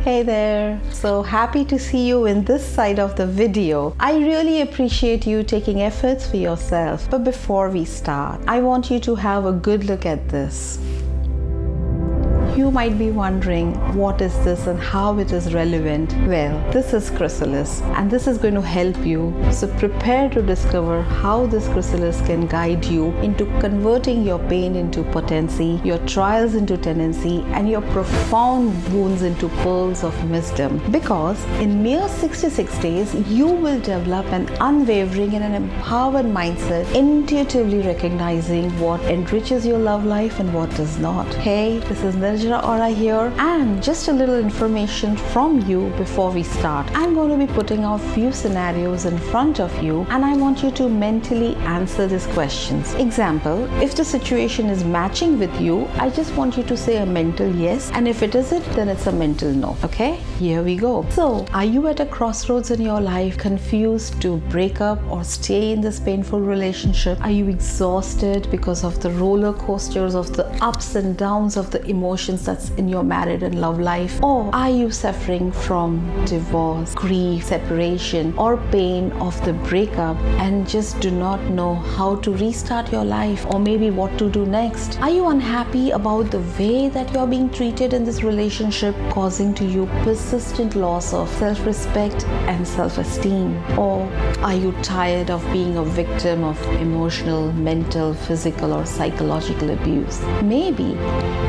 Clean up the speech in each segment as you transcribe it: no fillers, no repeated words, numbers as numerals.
Hey there, so happy to see you in this side of the video. I really appreciate you taking efforts for yourself. But before we start, I want you to have a good look at this. You might be wondering what is this and how it is relevant. Well, this is chrysalis and this is going to help you. So prepare to discover how this chrysalis can guide you into converting your pain into potency, your trials into tenancy, and your profound wounds into pearls of wisdom. Because in mere 66 days, you will develop an unwavering and an empowered mindset, intuitively recognizing what enriches your love life and what does not. Hey, this is Nirjana Aura here, and just a little information from you before we start. I'm going to be putting out few scenarios in front of you, and I want you to mentally answer these questions. Example, if the situation is matching with you, I just want you to say a mental yes, and if it isn't, then it's a mental no. Okay, here we go. So, are you at a crossroads in your life, confused to break up or stay in this painful relationship? Are you exhausted because of the roller coasters of the ups and downs of the emotions that's in your married and love life? Or are you suffering from divorce, grief, separation, or pain of the breakup and just do not know how to restart your life, or maybe what to do next? Are you unhappy about the way that you're being treated in this relationship, causing to you persistent loss of self-respect and self-esteem? Or are you tired of being a victim of emotional, mental, physical, or psychological abuse? Maybe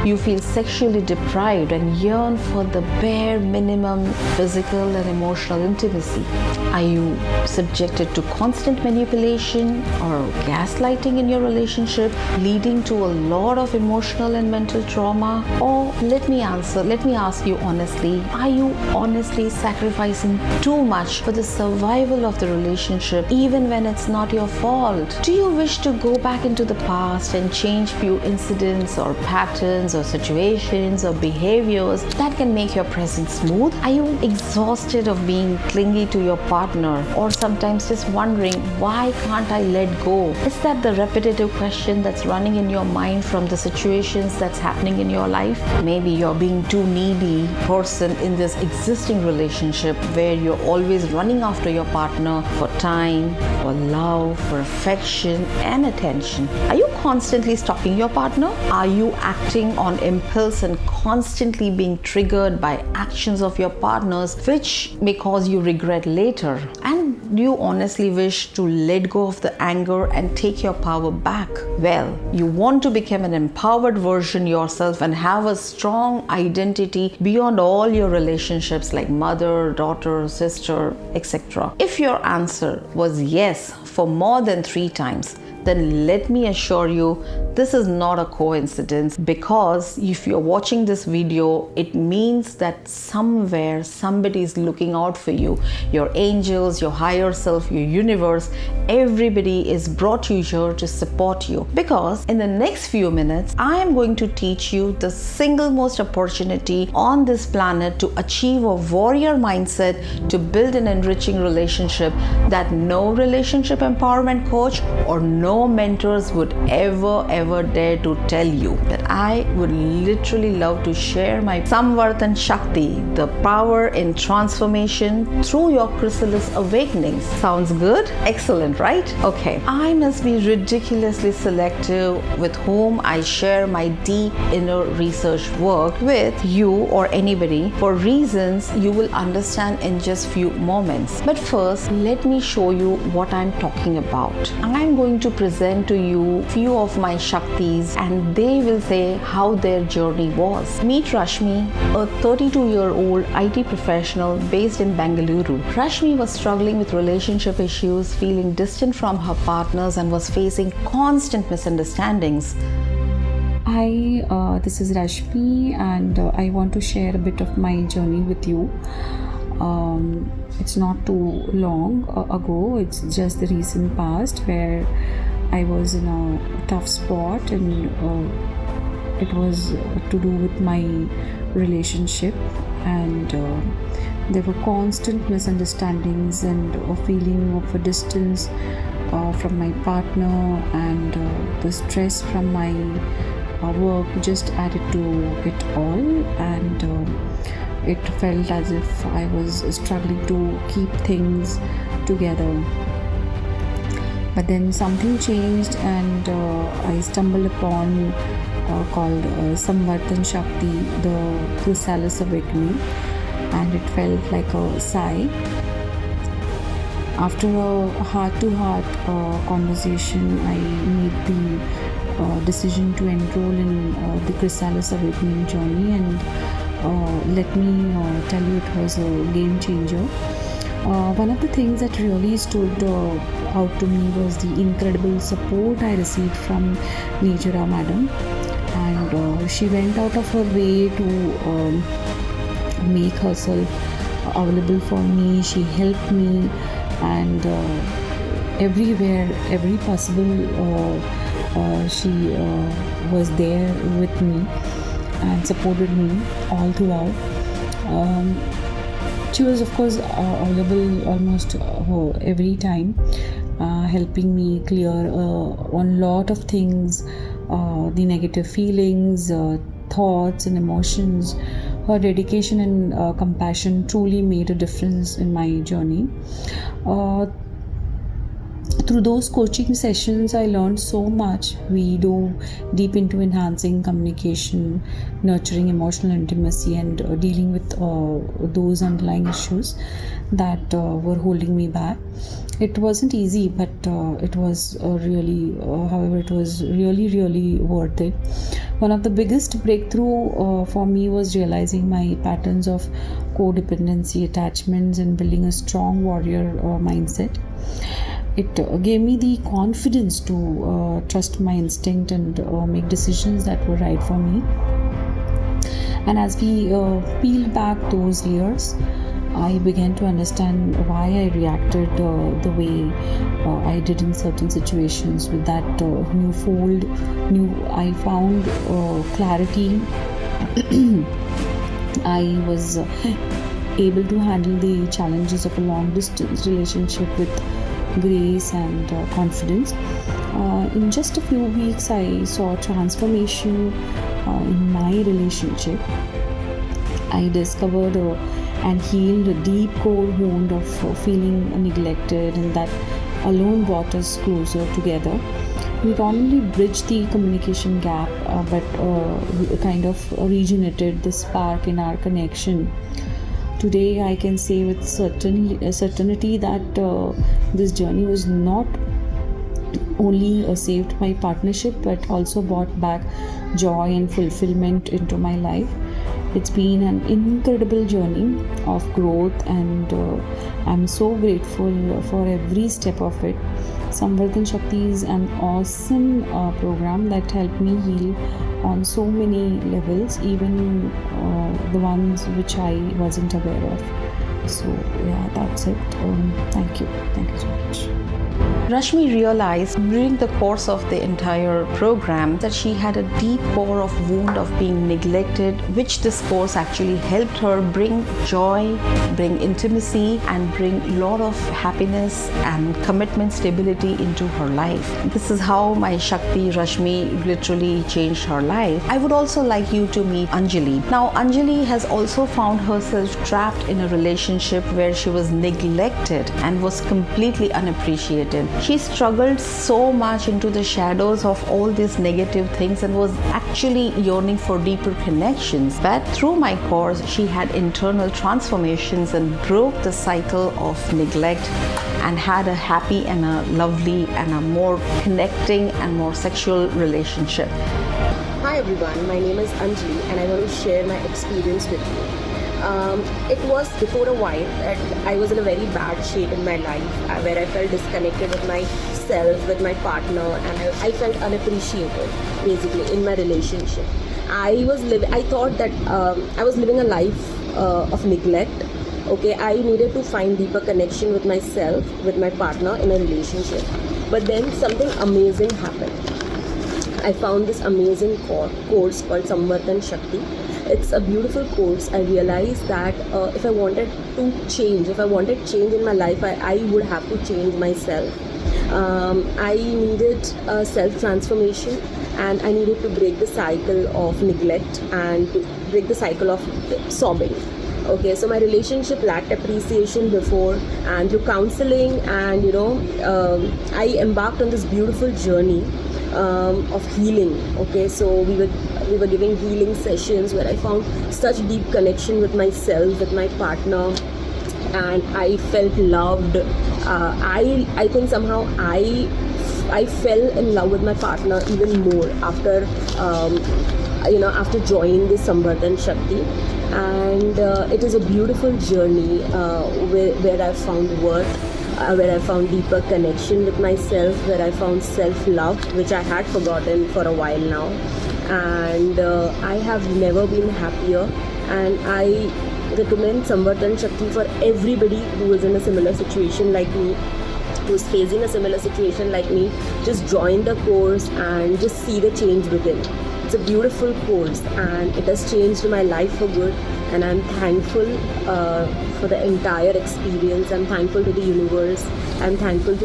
you feel sexually deprived and yearn for the bare minimum physical and emotional intimacy. Are you subjected to constant manipulation or gaslighting in your relationship, leading to a lot of emotional and mental trauma? Or let me ask you honestly, are you honestly sacrificing too much for the survival of the relationship even when it's not your fault? Do you wish to go back into the past and change few incidents or patterns or situations or behaviors that can make your present smooth? Are you exhausted of being clingy to your partner, or sometimes just wondering, why can't I let go? Is that the repetitive question that's running in your mind from the situations that's happening in your life? Maybe you're being too needy person in this existing relationship where you're always running after your partner for time, for love, for affection and attention. Are you constantly stalking your partner? Are you acting on impulse and constantly being triggered by actions of your partners which may cause you regret later? And do you honestly wish to let go of the anger and take your power back? Well, you want to become an empowered version yourself and have a strong identity beyond all your relationships like mother, daughter, sister, etc. If your answer was yes for more than 3 times, then let me assure you, this is not a coincidence, because if you're watching this video, it means that somewhere somebody is looking out for you. Your angels, your higher self, your universe, everybody is brought you here to support you. Because in the next few minutes, I am going to teach you the single most opportunity on this planet to achieve a warrior mindset, to build an enriching relationship that no relationship empowerment coach or no mentors would ever dare to tell you. But I would literally love to share my Samvartan Shakti, the power in transformation through your chrysalis awakenings. Sounds good? Excellent, right? Okay. I must be ridiculously selective with whom I share my deep inner research work with you or anybody, for reasons you will understand in just few moments. But first, let me show you what I'm talking about. I'm going to present to you few of my Shaktis, and they will say how their journey was. Meet Rashmi, a 32-year-old IT professional based in Bengaluru. Rashmi was struggling with relationship issues, feeling distant from her partners, and was facing constant misunderstandings. Hi, this is Rashmi, and I want to share a bit of my journey with you. It's not too long ago, it's just the recent past where I was in a tough spot, and it was to do with my relationship, and there were constant misunderstandings and a feeling of a distance from my partner, and the stress from my work just added to it all. And it felt as if I was struggling to keep things together. But then something changed, and I stumbled upon called Samvartan Shakti, the chrysalis awakening, and it felt like a sigh. After a heart-to-heart conversation, I made the decision to enroll in the chrysalis awakening journey, and let me tell you, it was a game changer. One of the things that really stood out to me was the incredible support I received from Nijara Madam, and she went out of her way to make herself available for me. She helped me, and everywhere, every possible, she was there with me and supported me all throughout. She was, of course, available almost every time, helping me clear on lot of things, the negative feelings, thoughts and emotions. Her dedication and compassion truly made a difference in my journey. Through those coaching sessions, I learned so much. We dove deep into enhancing communication, nurturing emotional intimacy, and dealing with those underlying issues that were holding me back. It wasn't easy, but it was however, it was really worth it. One of the biggest breakthrough for me was realizing my patterns of codependency, attachments, and building a strong warrior mindset. It gave me the confidence to trust my instinct and make decisions that were right for me. And as we peeled back those layers, I began to understand why I reacted the way I did in certain situations. With that I found clarity. I was able to handle the challenges of a long distance relationship with grace and confidence. In just a few weeks, I saw transformation in my relationship. I discovered and healed a deep core wound of feeling neglected, and that alone brought us closer together. We not only bridged the communication gap, but kind of regenerated the spark in our connection. Today, I can say with certainty that this journey was not only saved my partnership, but also brought back joy and fulfillment into my life. It's been an incredible journey of growth, and I'm so grateful for every step of it. Samvartan Shakti is an awesome program that helped me heal on so many levels, even the ones which I wasn't aware of. So yeah, that's it. Thank you so much. Rashmi realized during the course of the entire program that she had a deep core of wound of being neglected, which this course actually helped her bring joy, bring intimacy, and bring a lot of happiness and commitment stability into her life. This is how my Shakti Rashmi literally changed her life. I would also like you to meet Anjali. Now, Anjali has also found herself trapped in a relationship where she was neglected and was completely unappreciated. She struggled so much into the shadows of all these negative things and was actually yearning for deeper connections. But through my course, she had internal transformations and broke the cycle of neglect and had a happy and a lovely and a more connecting and more sexual relationship. Hi everyone, my name is Anjali and I want to share my experience with you. It was before a while that I was in a very bad shape in my life, where I felt disconnected with myself, with my partner, and I felt unappreciated basically in my relationship. I thought that I was living a life of neglect. Okay, I needed to find deeper connection with myself, with my partner in a relationship. But then something amazing happened. I found this amazing course called Samvartan Shakti. It's a beautiful course. I realized that if I wanted change in my life, I would have to change myself. I needed self-transformation, and I needed to break the cycle of neglect and to break the cycle of sobbing. Okay, so my relationship lacked appreciation before, and through counseling and I embarked on this beautiful journey of healing. Okay, so we were giving healing sessions where I found such deep connection with myself, with my partner, and I felt loved. I think somehow I fell in love with my partner even more after after joining this Samvartan Shakti. And it is a beautiful journey where I found worth, where I found deeper connection with myself, where I found self-love, which I had forgotten for a while now. And I have never been happier, and I recommend Samvartan Shakti for everybody who is in a similar situation like me, who's facing a similar situation like me. Just join the course and just see the change within. It's a beautiful course and it has changed my life for good, and I'm thankful for the entire experience. I'm thankful to the universe. I'm thankful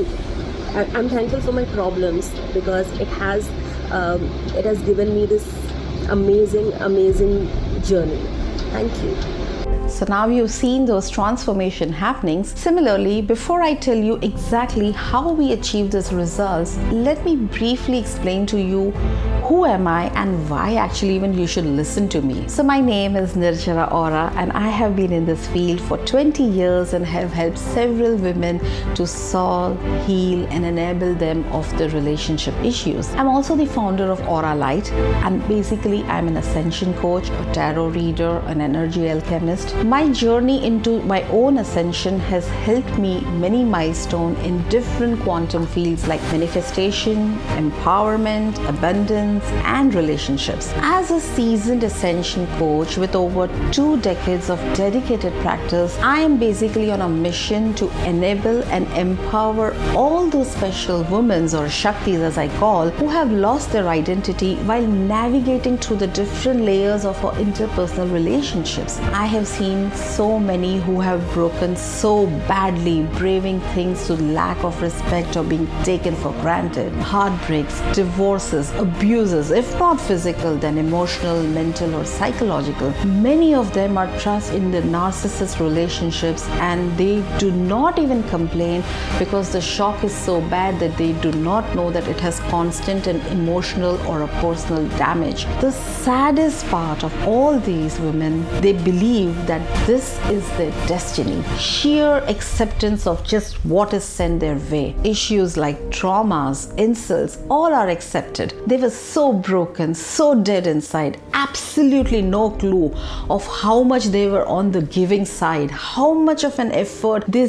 for my problems, because it has given me this amazing journey. Thank you. So now you've seen those transformation happenings. Similarly, before I tell you exactly how we achieve these results, let me briefly explain to you who am I and why actually even you should listen to me. So my name is Nirjara Aura, and I have been in this field for 20 years and have helped several women to solve, heal and enable them of the relationship issues. I'm also the founder of Aura Light, and basically I'm an ascension coach, a tarot reader, an energy alchemist. My journey into my own ascension has helped me many milestones in different quantum fields like manifestation, empowerment, abundance, and relationships. As a seasoned ascension coach with over 2 decades of dedicated practice, I am basically on a mission to enable and empower all those special women, or Shaktis as I call, who have lost their identity while navigating through the different layers of our interpersonal relationships. I have seen so many who have broken so badly, braving things to lack of respect or being taken for granted, heartbreaks, divorces, abuses, if not physical, then emotional, mental or psychological. Many of them are trapped in the narcissist relationships, and they do not even complain because the shock is so bad that they do not know that it has constant and emotional or a personal damage. The saddest part of all these women, they believe that this is their destiny. Sheer acceptance of just what is sent their way. Issues like traumas, insults, all are accepted. They were so broken, so dead inside, absolutely no clue of how much they were on the giving side, how much of an effort they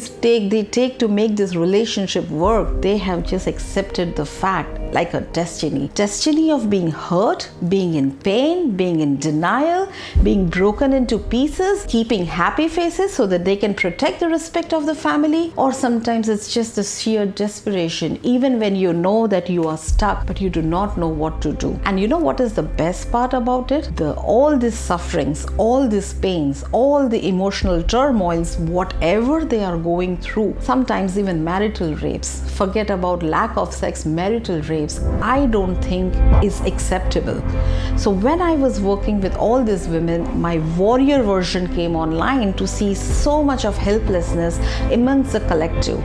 take to make this relationship work. They have just accepted the fact like a destiny of being hurt, being in pain, being in denial, being broken into pieces, keeping happy faces so that they can protect the respect of the family. Or sometimes it's just a sheer desperation, even when you know that you are stuck but you do not know what to do. And you know what is the best part about it? All these sufferings, all these pains, all the emotional turmoils, whatever they are going through, sometimes even marital rapes, forget about lack of sex, marital rapes, I don't think is acceptable. So when I was working with all these women, my warrior version came online to see so much of helplessness amongst the collective.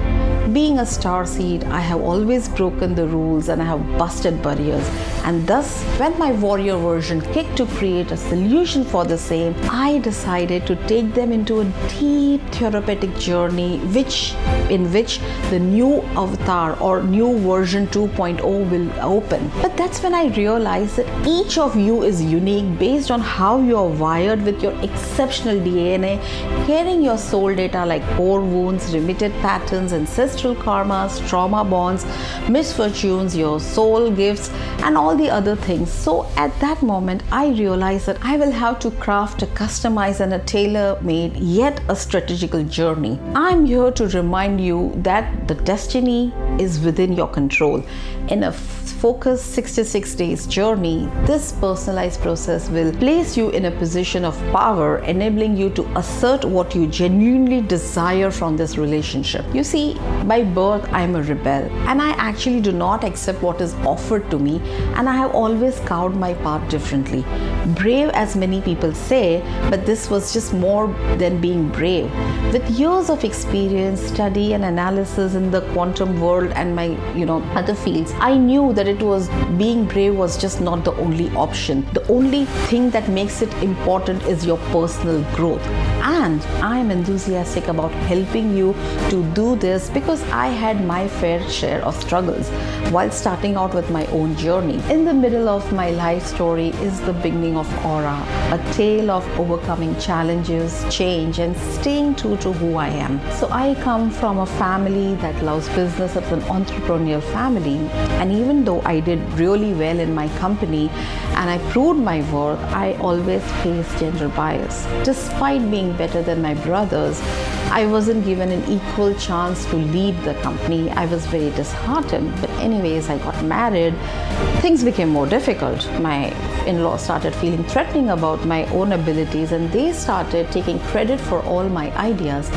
Being a starseed, I have always broken the rules and I have busted barriers. And thus, when my warrior version kicked to create a solution for the same, I decided to take them into a deep therapeutic journey in which the new avatar or new version 2.0 will open. But that's when I realized that each of you is unique based on how you are wired with your exceptional DNA, carrying your soul data like core wounds, remitted patterns, ancestral karmas, trauma bonds, misfortunes, your soul gifts, and all the other things. So at that moment, I realized that I will have to craft a customized and a tailor-made yet a strategical journey. I'm here to remind you that the destiny is within your control. In a focused 66 days journey, this personalized process will place you in a position of power, enabling you to assert what you genuinely desire from this relationship. You see, By birth, I am a rebel, and I actually do not accept what is offered to me, and I have always carved my path differently. Brave, as many people say, but this was just more than being brave. With years of experience, study, and analysis in the quantum world and my other fields, I knew that being brave was just not the only option. The only thing that makes it important is your personal growth. And I am enthusiastic about helping you to do this because I had my fair share of struggles while starting out with my own journey. In the middle of my life story is the beginning of Aura, a tale of overcoming challenges, change, and staying true to who I am. So I come from a family that loves business. It's an entrepreneurial family, and even though I did really well in my company and I proved my worth, I always faced gender bias. Despite being better than my brothers, I wasn't given an equal chance to lead the company. I was very disheartened. But anyways, I got married. Things became more difficult. My in-laws started feeling threatening about my own abilities, and they started taking credit for all my ideas.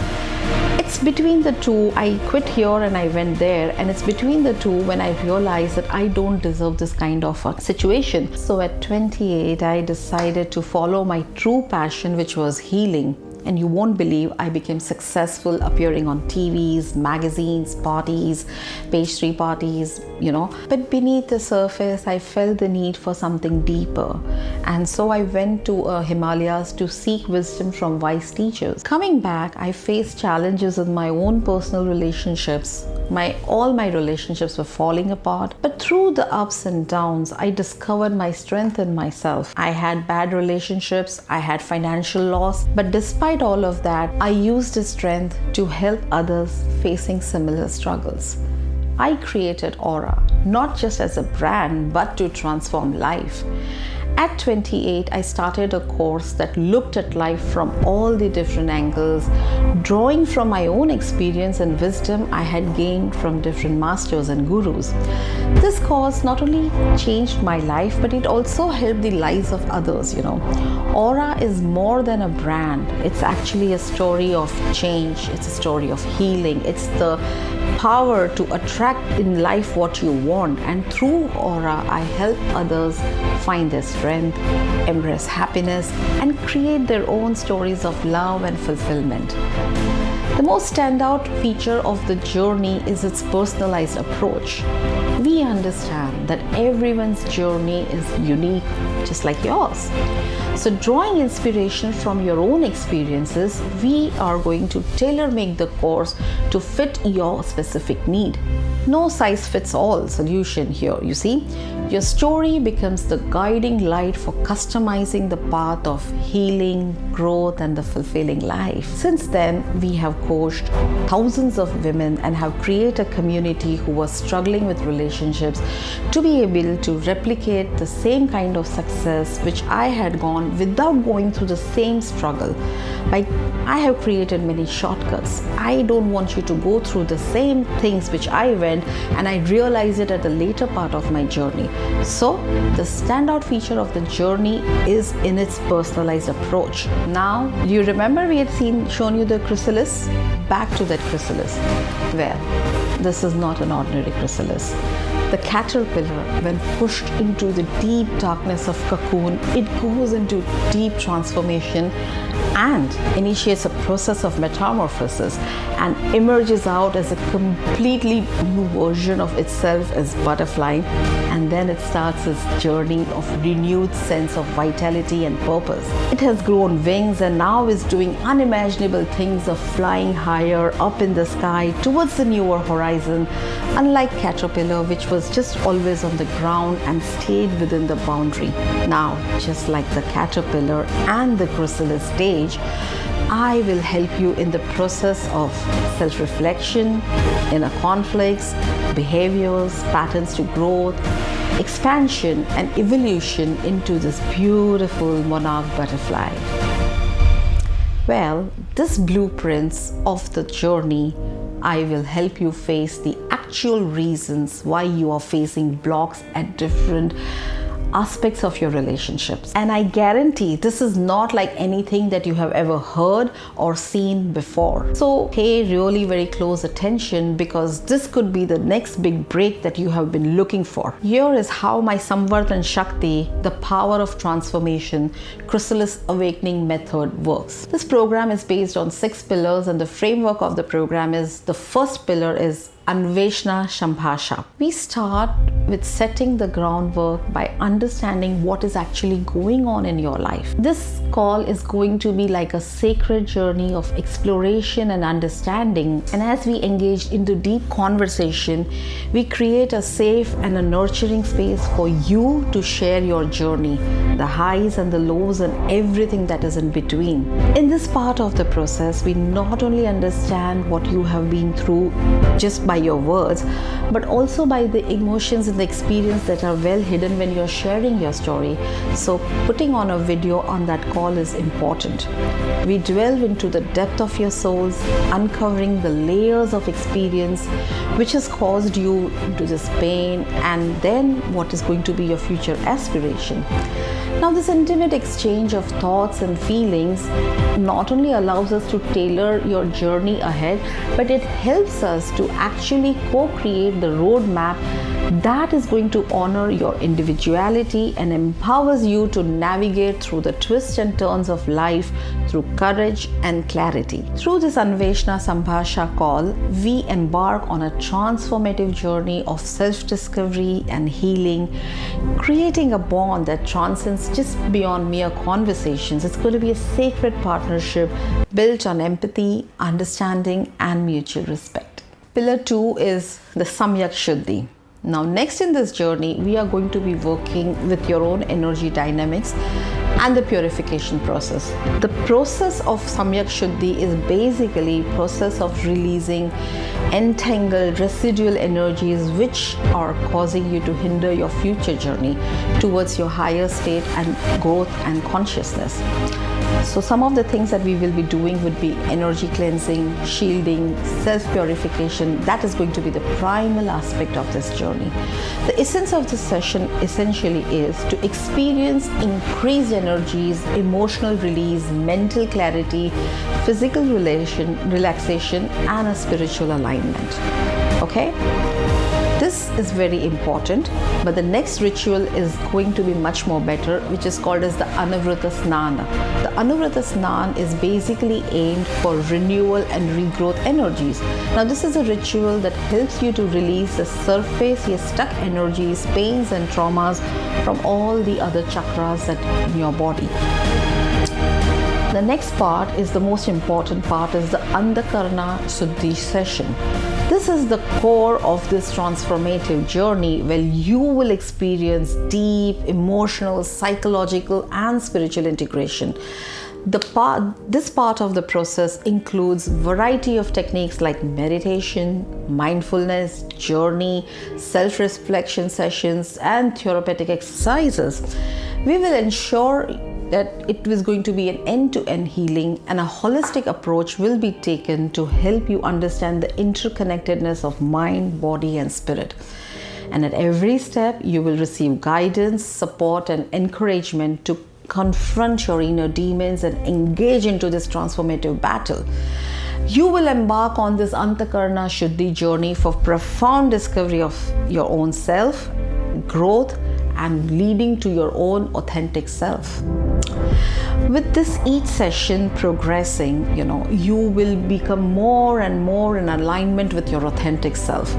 It's between the two. I quit here and I went there, and it's between the two when I realized that I don't deserve this kind of a situation. So at 28, I decided to follow my true passion, which was healing. And you won't believe I became successful appearing on TVs, magazines, parties, pastry parties, But beneath the surface, I felt the need for something deeper. And so I went to Himalayas to seek wisdom from wise teachers. Coming back, I faced challenges in my own personal relationships. All my relationships were falling apart. But through the ups and downs, I discovered my strength in myself. I had bad relationships, I had financial loss, but despite all of that, I used this strength to help others facing similar struggles. I created Aura, not just as a brand, but to transform life. At 28, I started a course that looked at life from all the different angles, drawing from my own experience and wisdom I had gained from different masters and gurus. This course not only changed my life, but it also helped the lives of others, Aura is more than a brand. It's actually a story of change. It's a story of healing. It's the power to attract in life what you want. And through Aura, I help others find their strength, embrace happiness, and create their own stories of love and fulfillment. The most standout feature of the journey is its personalized approach. We understand that everyone's journey is unique, just like yours. So drawing inspiration from your own experiences, we are going to tailor-make the course to fit your specific need. No size fits all solution here, you see. Your story becomes the guiding light for customizing the path of healing, growth, and the fulfilling life. Since then, we have coached thousands of women and have created a community who was struggling with relationships to be able to replicate the same kind of success which I had gone without going through the same struggle. I have created many shortcuts. I don't want you to go through the same things which I went, and I realized it at the later part of my journey. So the standout feature of the journey is in its personalized approach. Now, do you remember we had shown you the chrysalis? Back to that chrysalis. Well, this is not an ordinary chrysalis. The caterpillar, when pushed into the deep darkness of cocoon, it goes into deep transformation and initiates a process of metamorphosis and emerges out as a completely new version of itself as butterfly, and then it starts its journey of renewed sense of vitality and purpose. It has grown wings and now is doing unimaginable things of flying higher up in the sky towards the newer horizon, unlike caterpillar, which was just always on the ground and stayed within the boundary. Now, just like the caterpillar and the chrysalis stage, I will help you in the process of self-reflection, inner conflicts, behaviors, patterns to growth, expansion, and evolution into this beautiful monarch butterfly. Well, this blueprints of the journey, I will help you face the actual reasons why you are facing blocks at different aspects of your relationships. And I guarantee this is not like anything that you have ever heard or seen before. So pay really very close attention, because this could be the next big break that you have been looking for. Here is how my Samvartan Shakti, the power of transformation chrysalis awakening method, works. This program is based on 6 pillars, and the framework of the program is, the first pillar is Anveshna Shambhasha. We start with setting the groundwork by understanding what is actually going on in your life. This call is going to be like a sacred journey of exploration and understanding. And as we engage into deep conversation, we create a safe and a nurturing space for you to share your journey, the highs and the lows and everything that is in between. In this part of the process, we not only understand what you have been through just by your words, but also by the emotions and the experience that are well hidden when you're sharing your story. So putting on a video on that call is important. We delve into the depth of your souls, uncovering the layers of experience which has caused you to this pain, and then what is going to be your future aspiration. Now, this intimate exchange of thoughts and feelings not only allows us to tailor your journey ahead, but it helps us to actually co-create the roadmap that is going to honor your individuality and empowers you to navigate through the twists and turns of life through courage and clarity. Through this Anveshna Shambhasha call, we embark on a transformative journey of self-discovery and healing, creating a bond that transcends just beyond mere conversations. It's going to be a sacred partnership built on empathy, understanding, and mutual respect. Pillar 2 is the Samyak Shuddhi. Now, next in this journey, we are going to be working with your own energy dynamics and the purification process. The process of Samyak Shuddhi is basically a process of releasing entangled residual energies which are causing you to hinder your future journey towards your higher state and growth and consciousness. So some of the things that we will be doing would be energy cleansing, shielding, self-purification. That is going to be the primal aspect of this journey. The essence of this session essentially is to experience increased energies, emotional release, mental clarity, physical relaxation, and a spiritual alignment. Okay? This is very important, but the next ritual is going to be much more better, which is called as the Anuvrata Snana. The Anuvrata Snan is basically aimed for renewal and regrowth energies. Now, this is a ritual that helps you to release the surface, your stuck energies, pains and traumas from all the other chakras that in your body. The next part is the most important part, is the Andakarna Shuddhi session. This is the core of this transformative journey where you will experience deep emotional, psychological, and spiritual integration. This part of the process includes variety of techniques like meditation, mindfulness, journey, self-reflection sessions, and therapeutic exercises. We will ensure that it is going to be an end-to-end healing, and a holistic approach will be taken to help you understand the interconnectedness of mind, body, and spirit. And at every step, you will receive guidance, support, and encouragement to confront your inner demons and engage into this transformative battle. You will embark on this Antakarna Shuddhi journey for profound discovery of your own self, growth, and leading to your own authentic self. With this each session progressing, you will become more and more in alignment with your authentic self.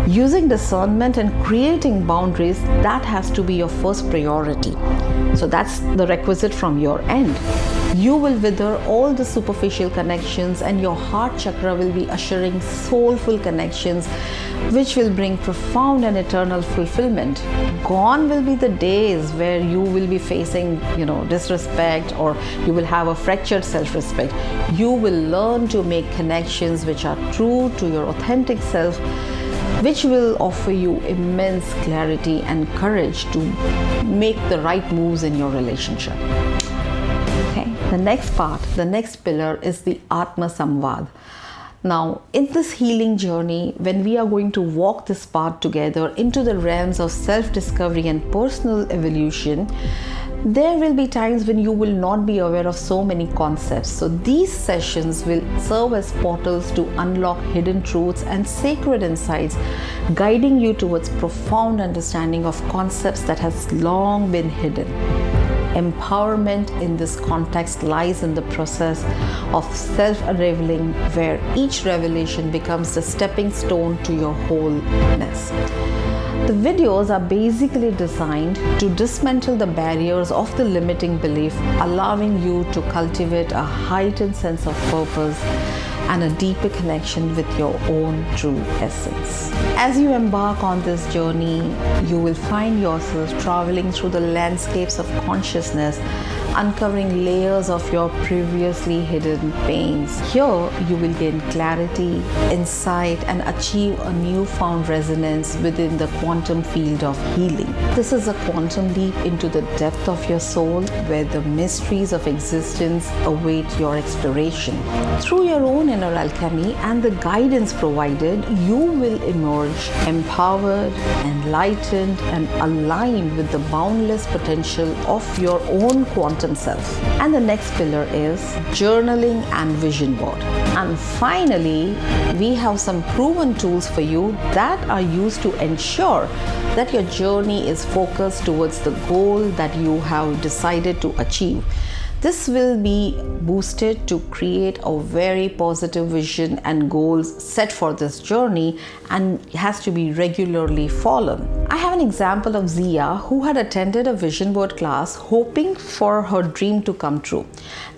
Using discernment and creating boundaries, that has to be your first priority. So that's the requisite from your end. You will wither all the superficial connections, and your heart chakra will be ushering soulful connections which will bring profound and eternal fulfillment. Gone will be the days where you will be facing, disrespect, or you will have a fractured self-respect. You will learn to make connections which are true to your authentic self, which will offer you immense clarity and courage to make the right moves in your relationship. Okay, the next pillar is the Atma Samvad. Now, in this healing journey, when we are going to walk this path together into the realms of self-discovery and personal evolution, there will be times when you will not be aware of so many concepts. So these sessions will serve as portals to unlock hidden truths and sacred insights, guiding you towards profound understanding of concepts that has long been hidden. Empowerment in this context lies in the process of self-unraveling, where each revelation becomes the stepping stone to your wholeness. The videos are basically designed to dismantle the barriers of the limiting belief, allowing you to cultivate a heightened sense of purpose and a deeper connection with your own true essence. As you embark on this journey, you will find yourself traveling through the landscapes of consciousness, uncovering layers of your previously hidden pains. Here, you will gain clarity, insight, and achieve a newfound resonance within the quantum field of healing. This is a quantum leap into the depth of your soul, where the mysteries of existence await your exploration. Through your own inner alchemy and the guidance provided, you will emerge empowered, enlightened, and aligned with the boundless potential of your own quantum self. And the next pillar is journaling and vision board. And finally, we have some proven tools for you that are used to ensure that your journey is focused towards the goal that you have decided to achieve. This will be boosted to create a very positive vision and goals set for this journey, and has to be regularly followed. I have an example of Zia, who had attended a vision board class hoping for her dream to come true.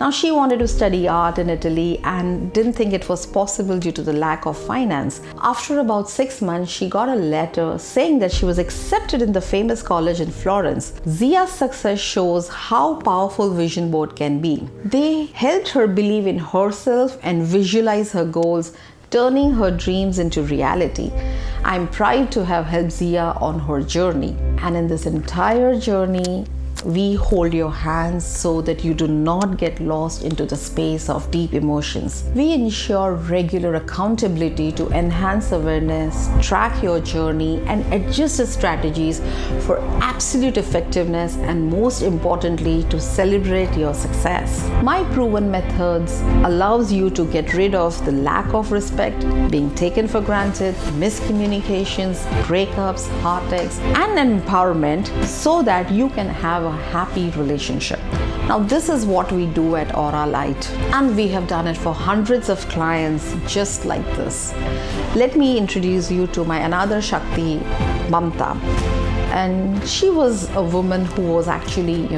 Now, she wanted to study art in Italy and didn't think it was possible due to the lack of finance. After about 6 months, she got a letter saying that she was accepted in the famous college in Florence. Zia's success shows how powerful vision board can be. They helped her believe in herself and visualize her goals, turning her dreams into reality. I'm proud to have helped Zia on her journey. And in this entire journey, we hold your hands so that you do not get lost into the space of deep emotions. We ensure regular accountability to enhance awareness, track your journey, and adjust the strategies for absolute effectiveness, and most importantly, to celebrate your success. My proven methods allows you to get rid of the lack of respect, being taken for granted, miscommunications, breakups, heartaches, and empowerment, so that you can have a happy relationship. Now, this is what we do at Aura Light, and we have done it for hundreds of clients just like this. Let me introduce you to my another Shakti, Mamta. And she was a woman who was actually,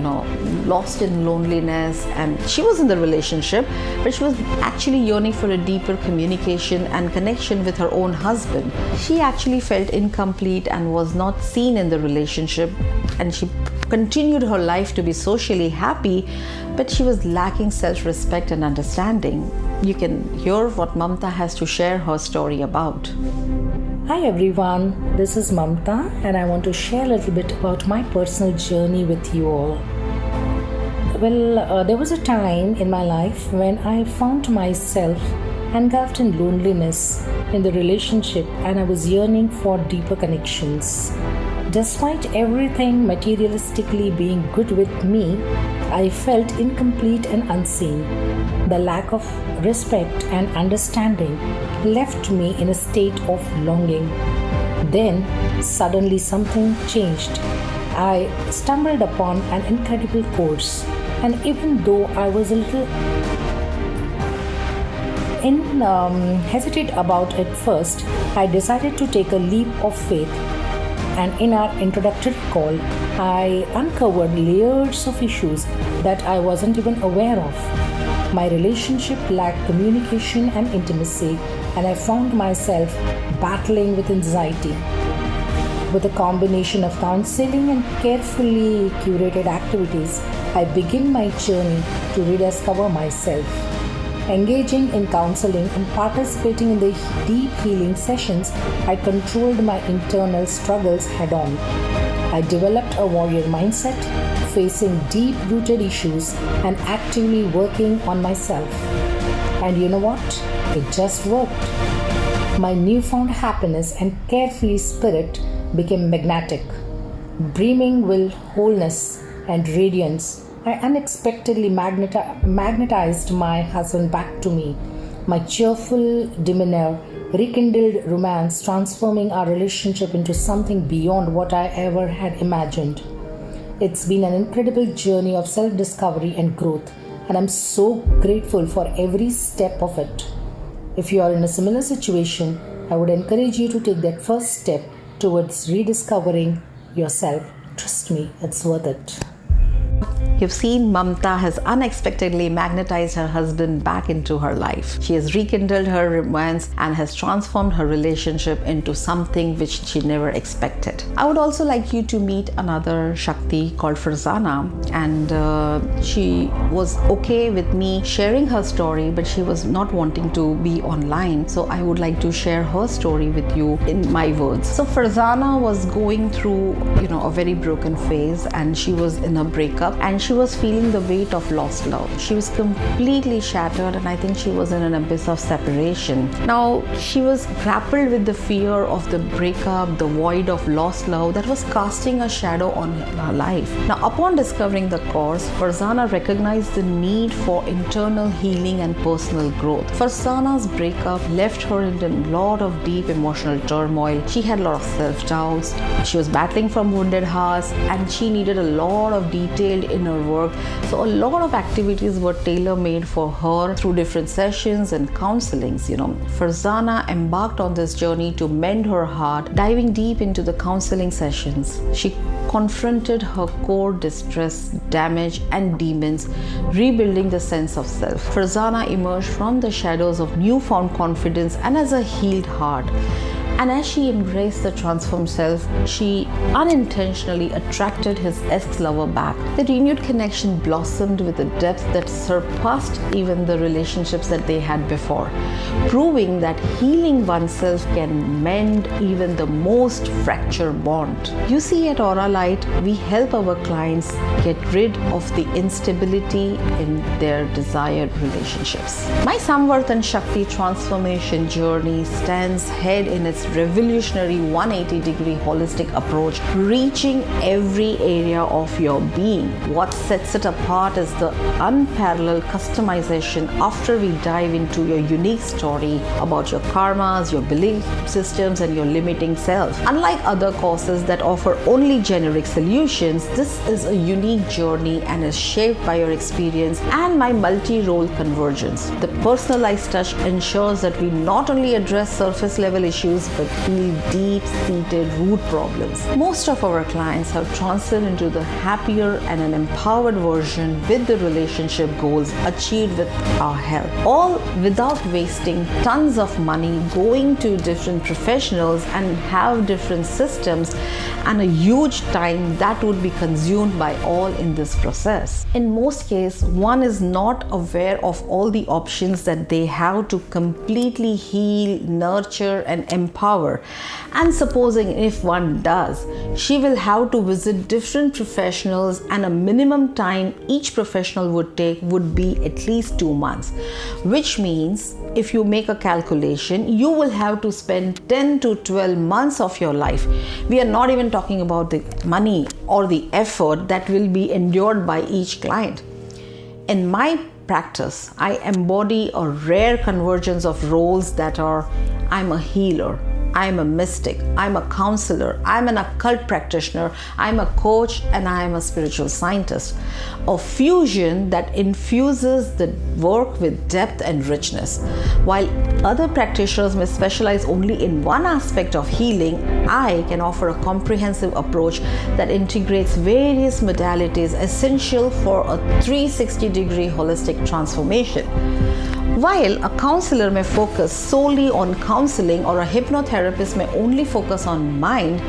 lost in loneliness, and she was in the relationship, but she was actually yearning for a deeper communication and connection with her own husband. She actually felt incomplete and was not seen in the relationship, and she continued her life to be socially happy, but she was lacking self-respect and understanding. You can hear what Mamta has to share her story about. Hi everyone, this is Mamta, and I want to share a little bit about my personal journey with you all. Well, there was a time in my life when I found myself engulfed in loneliness in the relationship, and I was yearning for deeper connections. Despite everything materialistically being good with me, I felt incomplete and unseen. The lack of respect and understanding left me in a state of longing. Then, suddenly something changed. I stumbled upon an incredible course, and even though I was a little hesitate about it first, I decided to take a leap of faith. And in our introductory call, I uncovered layers of issues that I wasn't even aware of. My relationship lacked communication and intimacy, and I found myself battling with anxiety. With a combination of counseling and carefully curated activities, I began my journey to rediscover myself. Engaging in counseling and participating in the deep healing sessions, I controlled my internal struggles head-on. I developed a warrior mindset, facing deep-rooted issues and actively working on myself. And you know what? It just worked. My newfound happiness and carefree spirit became magnetic, brimming with wholeness and radiance. I unexpectedly magnetized my husband back to me. My cheerful demeanor rekindled romance, transforming our relationship into something beyond what I ever had imagined. It's been an incredible journey of self-discovery and growth, and I'm so grateful for every step of it. If you are in a similar situation, I would encourage you to take that first step towards rediscovering yourself. Trust me, it's worth it. You've seen Mamta has unexpectedly magnetized her husband back into her life. She has rekindled her romance and has transformed her relationship into something which she never expected. I would also like you to meet another Shakti called Farzana, and she was okay with me sharing her story, but she was not wanting to be online. So I would like to share her story with you in my words. So Farzana was going through, a very broken phase, and she was in a breakup, and she was feeling the weight of lost love. She was completely shattered, and I think she was in an abyss of separation. Now, she was grappled with the fear of the breakup, the void of lost love that was casting a shadow on her life. Now, upon discovering the cause, Farzana recognized the need for internal healing and personal growth. Farzana's breakup left her in a lot of deep emotional turmoil. She had a lot of self-doubts. She was battling from wounded hearts, and she needed a lot of detailed inner work. So a lot of activities were tailor-made for her through different sessions and counselings. Farzana embarked on this journey to mend her heart, diving deep into the counseling sessions. She confronted her core distress, damage, and demons, rebuilding the sense of self. Farzana emerged from the shadows of newfound confidence and as a healed heart. And as she embraced the transformed self, she unintentionally attracted his ex-lover back. The renewed connection blossomed with a depth that surpassed even the relationships that they had before, proving that healing oneself can mend even the most fractured bond. You see, at Aura Light, we help our clients get rid of the instability in their desired relationships. My Samvartan Shakti transformation journey stands head in its revolutionary 180-degree holistic approach, reaching every area of your being. What sets it apart is the unparalleled customization after we dive into your unique story about your karmas, your belief systems, and your limiting self. Unlike other courses that offer only generic solutions, this is a unique journey and is shaped by your experience and my multi-role convergence. The personalized touch ensures that we not only address surface level issues but heal deep-seated root problems. Most of our clients have transited into the happier and an empowered version with the relationship goals achieved with our help, all without wasting tons of money going to different professionals and have different systems and a huge time that would be consumed by all in this process. In most cases, one is not aware of all the options that they have to completely heal, nurture, and empower. And supposing if one does, she will have to visit different professionals, and a minimum time each professional would take would be at least 2 months, which means if you make a calculation, you will have to spend 10 to 12 months of your life. We are not even talking about the money or the effort that will be endured by each client. In my practice, I embody a rare convergence of roles that are: I'm a healer, I'm a mystic, I'm a counselor, I'm an occult practitioner, I'm a coach, and I'm a spiritual scientist. A fusion that infuses the work with depth and richness. While other practitioners may specialize only in one aspect of healing, I can offer a comprehensive approach that integrates various modalities essential for a 360-degree holistic transformation. While a counselor may focus solely on counseling or a hypnotherapist may only focus on mind,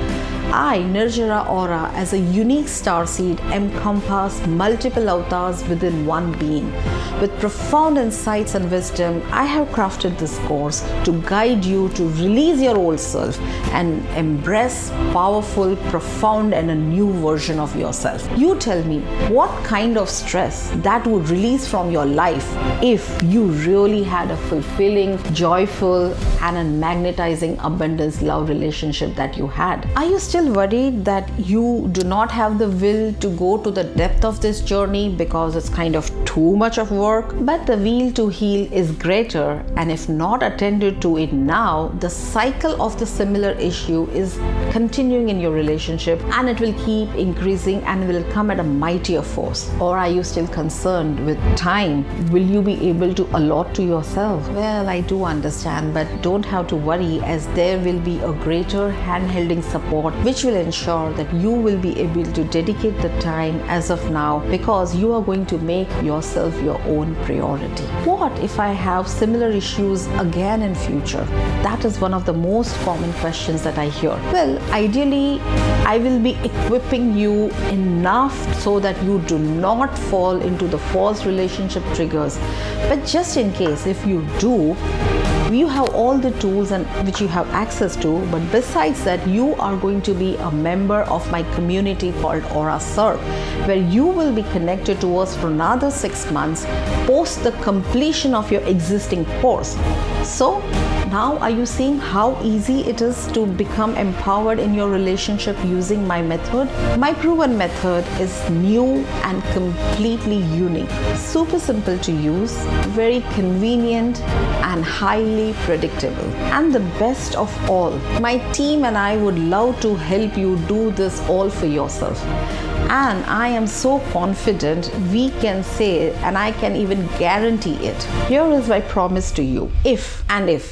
I, Nirjara Aura, as a unique starseed, encompass multiple avatars within one being. With profound insights and wisdom, I have crafted this course to guide you to release your old self and embrace powerful, profound, and a new version of yourself. You tell me what kind of stress that would release from your life if you really had a fulfilling, joyful, and a magnetizing abundance love relationship that you had. Are you still worried that you do not have the will to go to the depth of this journey because it's kind of too much of work? But the will to heal is greater, and if not attended to it now, the cycle of the similar issue is continuing in your relationship, and it will keep increasing and will come at a mightier force. Or are you still concerned with time? Will you be able to allot to yourself? Well, I do understand, but don't have to worry, as there will be a greater hand-holding support which will ensure that you will be able to dedicate the time as of now, because you are going to make yourself your own priority. What if I have similar issues again in future? That is one of the most common questions that I hear. Well, ideally, I will be equipping you enough so that you do not fall into the false relationship triggers. But just in case if you do, you have all the tools and which you have access to. But besides that, you are going to be a member of my community called Aura Serve, where you will be connected to us for another 6 months post the completion of your existing course. So now are you seeing how easy it is to become empowered in your relationship using my method? My proven method is new and completely unique. Super simple to use, very convenient and highly predictable. And the best of all, my team and I would love to help you do this all for yourself. And I am so confident we can say, and I can even guarantee it. Here is my promise to you. If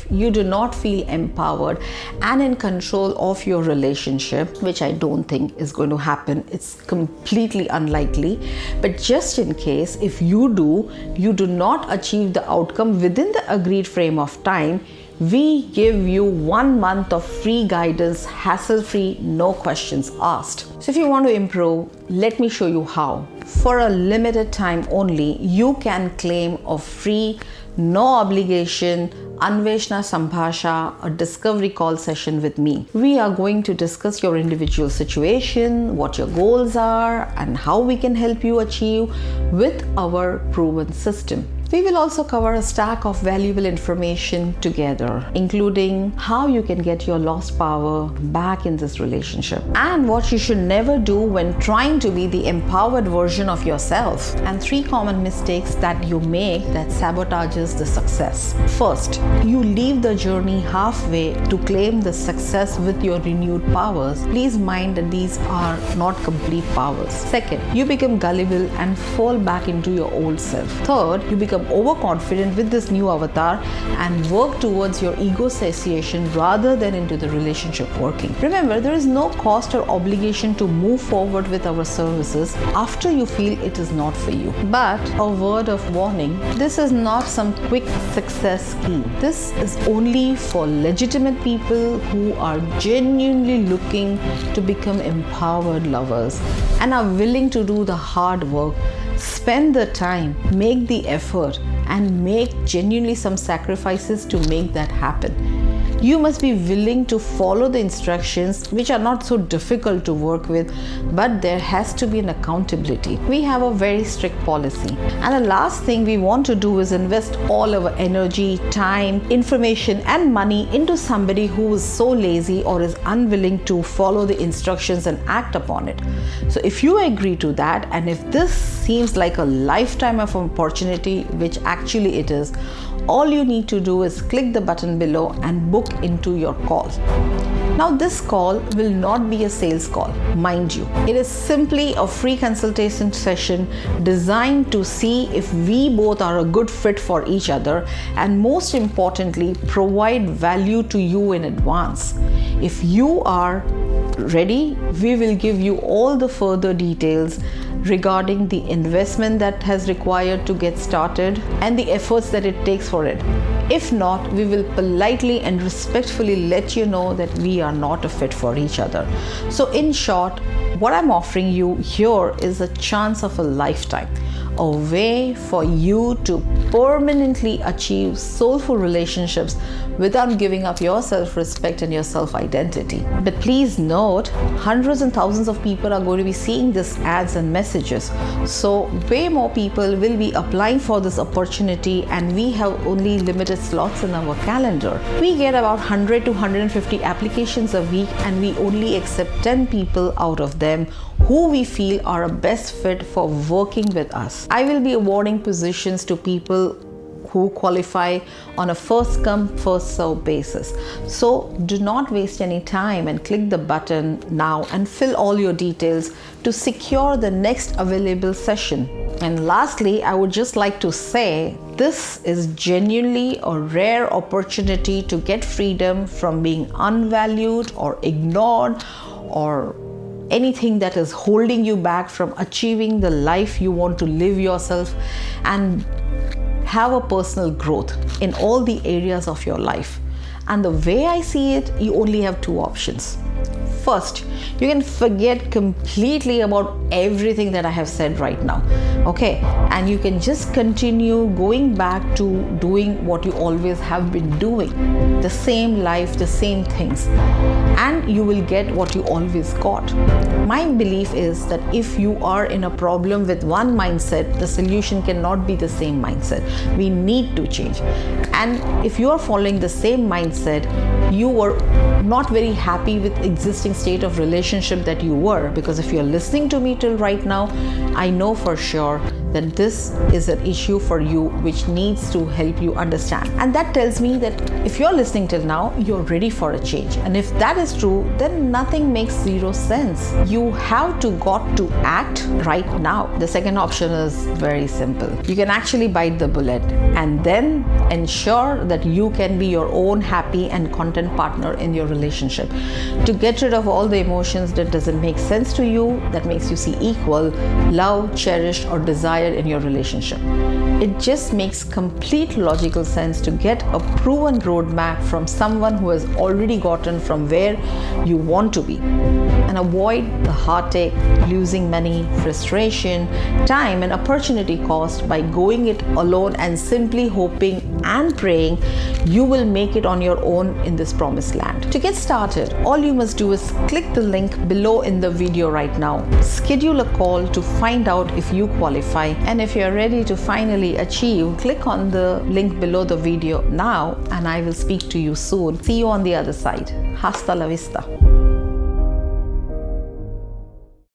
you do not feel empowered and in control of your relationship, which I don't think is going to happen, it's completely unlikely, but just in case if you do not achieve the outcome within the agreed frame of time, we give you 1 month of free guidance, hassle-free, no questions asked. So if you want to improve, let me show you how. For a limited time only, you can claim a free, no obligation, Anveshna Sambhasha, a discovery call session with me. We are going to discuss your individual situation, what your goals are, and how we can help you achieve with our proven system. We will also cover a stack of valuable information together, including how you can get your lost power back in this relationship, and what you should never do when trying to be the empowered version of yourself, and 3 common mistakes that you make that sabotages the success. First, you leave the journey halfway to claim the success with your renewed powers. Please mind that these are not complete powers. Second, you become gullible and fall back into your old self. Third, you become overconfident with this new avatar and work towards your ego satiation rather than into the relationship working. Remember, there is no cost or obligation to move forward with our services after you feel it is not for you. But a word of warning, this is not some quick success scheme. This is only for legitimate people who are genuinely looking to become empowered lovers and are willing to do the hard work, spend the time, make the effort, and make genuinely some sacrifices to make that happen. You must be willing to follow the instructions, which are not so difficult to work with, but there has to be an accountability. We have a very strict policy. And the last thing we want to do is invest all our energy, time, information, and money into somebody who is so lazy or is unwilling to follow the instructions and act upon it. So if you agree to that, and if this seems like a lifetime of opportunity, which actually it is, all you need to do is click the button below and book into your call. Now, this call will not be a sales call, mind you. It is simply a free consultation session designed to see if we both are a good fit for each other, and most importantly, provide value to you in advance. If you are ready, we will give you all the further details regarding the investment that has required to get started and the efforts that it takes for it. If not, we will politely and respectfully let you know that we are not a fit for each other. So in short, what I'm offering you here is a chance of a lifetime, a way for you to permanently achieve soulful relationships without giving up your self-respect and your self-identity. But please note, hundreds and thousands of people are going to be seeing these ads and messages. So way more people will be applying for this opportunity, and we have only limited slots in our calendar. We get about 100 to 150 applications a week, and we only accept 10 people out of them who we feel are a best fit for working with us. I will be awarding positions to people who qualify on a first come first serve basis. So do not waste any time and click the button now and fill all your details to secure the next available session. And lastly, I would just like to say, this is genuinely a rare opportunity to get freedom from being unvalued or ignored or anything that is holding you back from achieving the life you want to live yourself and have a personal growth in all the areas of your life. And the way I see it, you only have two options. First, you can forget completely about everything that I have said right now, okay? And you can just continue going back to doing what you always have been doing, the same life, the same things, and you will get what you always got. My belief is that if you are in a problem with one mindset, the solution cannot be the same mindset. We need to change. And if you are following the same mindset, you were not very happy with existing state of relationship that you were, because if you're listening to me till right now, I know for sure that this is an issue for you which needs to help you understand. And that tells me that if you're listening till now, you're ready for a change. And if that is true, then nothing makes zero sense. You have got to act right now. The second option is very simple. You can actually bite the bullet and then ensure that you can be your own happy and content partner in your relationship, to get rid of all the emotions that doesn't make sense to you, that makes you see equal, love, cherished or desired in your relationship. It just makes complete logical sense to get a proven roadmap from someone who has already gotten from where you want to be, and avoid the heartache, losing money, frustration, time and opportunity cost by going it alone and simply hoping and praying you will make it on your own in this promised land. To get started, all you must do is click the link below in the video right now. Schedule a call to find out if you qualify, and if you're ready to finally achieve, click on the link below the video now, and I will speak to you soon. See you on the other side. Hasta la vista.